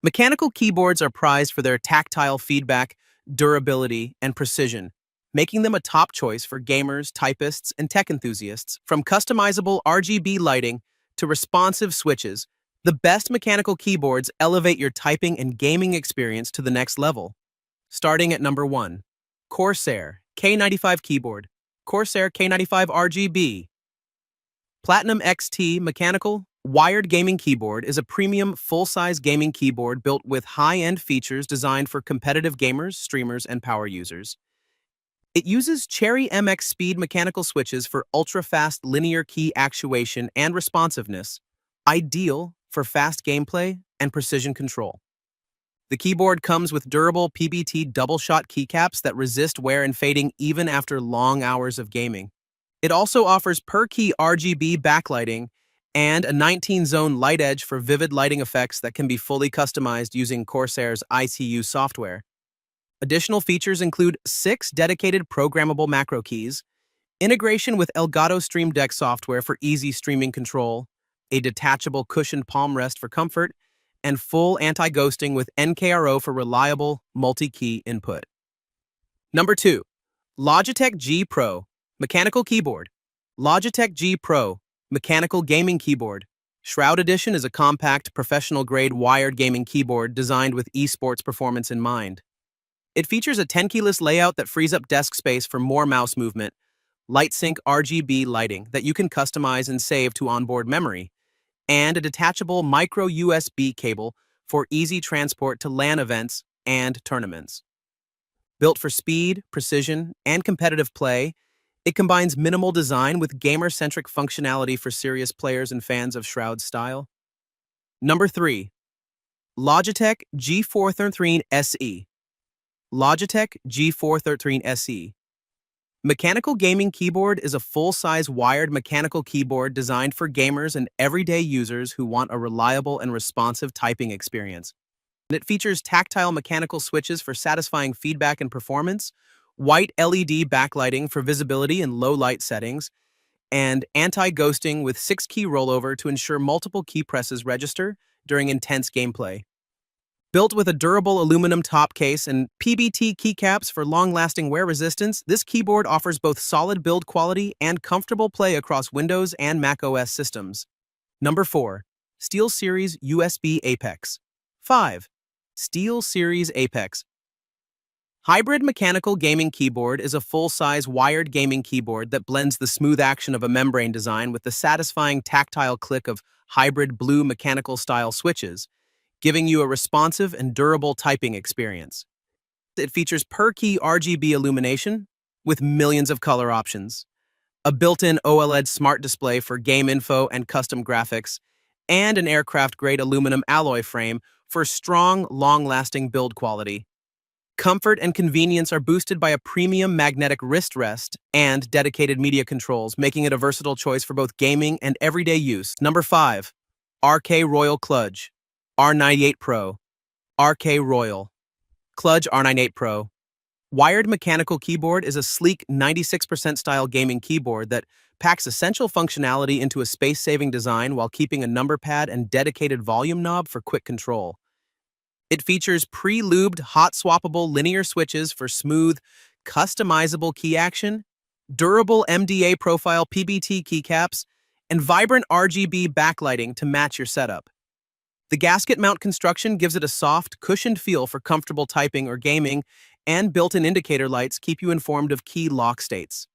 Mechanical keyboards are prized for their tactile feedback, durability, and precision, making them a top choice for gamers, typists, and tech enthusiasts. From customizable RGB lighting to responsive switches, the best mechanical keyboards elevate your typing and gaming experience to the next level. Starting at number 1. Corsair K95 Keyboard. Corsair K95 RGB. Platinum XT Mechanical Wired Gaming Keyboard is a premium, full-size gaming keyboard built with high-end features designed for competitive gamers, streamers, and power users. It uses Cherry MX Speed mechanical switches for ultra-fast linear key actuation and responsiveness, ideal for fast gameplay and precision control. The keyboard comes with durable PBT double-shot keycaps that resist wear and fading even after long hours of gaming. It also offers per-key RGB backlighting and a 19-zone light edge for vivid lighting effects that can be fully customized using Corsair's ICU software. Additional features include 6 dedicated programmable macro keys, integration with Elgato Stream Deck software for easy streaming control, a detachable cushioned palm rest for comfort, and full anti-ghosting with NKRO for reliable multi-key input. Number 2. Logitech G Pro Mechanical Keyboard. Logitech G Pro Mechanical Gaming Keyboard. Shroud Edition is a compact, professional-grade wired gaming keyboard designed with esports performance in mind. It features a 10-keyless layout that frees up desk space for more mouse movement, LightSync RGB lighting that you can customize and save to onboard memory, and a detachable micro USB cable for easy transport to LAN events and tournaments. Built for speed, precision, and competitive play, it combines minimal design with gamer-centric functionality for serious players and fans of Shroud's style. Number 3. Logitech G413 SE. Logitech G413 SE. Mechanical Gaming Keyboard is a full-size wired mechanical keyboard designed for gamers and everyday users who want a reliable and responsive typing experience. It features tactile mechanical switches for satisfying feedback and performance, white LED backlighting for visibility in low-light settings, and anti-ghosting with 6-key rollover to ensure multiple key presses register during intense gameplay. Built with a durable aluminum top case and PBT keycaps for long-lasting wear resistance, this keyboard offers both solid build quality and comfortable play across Windows and Mac OS systems. Number 4. SteelSeries USB Apex. 5. SteelSeries Apex. Hybrid Mechanical Gaming Keyboard is a full-size wired gaming keyboard that blends the smooth action of a membrane design with the satisfying tactile click of hybrid blue mechanical-style switches, giving you a responsive and durable typing experience. It features per-key RGB illumination with millions of color options, a built-in OLED smart display for game info and custom graphics, and an aircraft-grade aluminum alloy frame for strong, long-lasting build quality. Comfort and convenience are boosted by a premium magnetic wrist rest and dedicated media controls, making it a versatile choice for both gaming and everyday use. Number 5. ROYAL KLUDGE R98 Pro. ROYAL KLUDGE R98 Pro. Wired mechanical keyboard is a sleek 96% style gaming keyboard that packs essential functionality into a space-saving design while keeping a number pad and dedicated volume knob for quick control. It features pre-lubed, hot-swappable linear switches for smooth, customizable key action, durable MDA profile PBT keycaps, and vibrant RGB backlighting to match your setup. The gasket mount construction gives it a soft, cushioned feel for comfortable typing or gaming, and built-in indicator lights keep you informed of key lock states.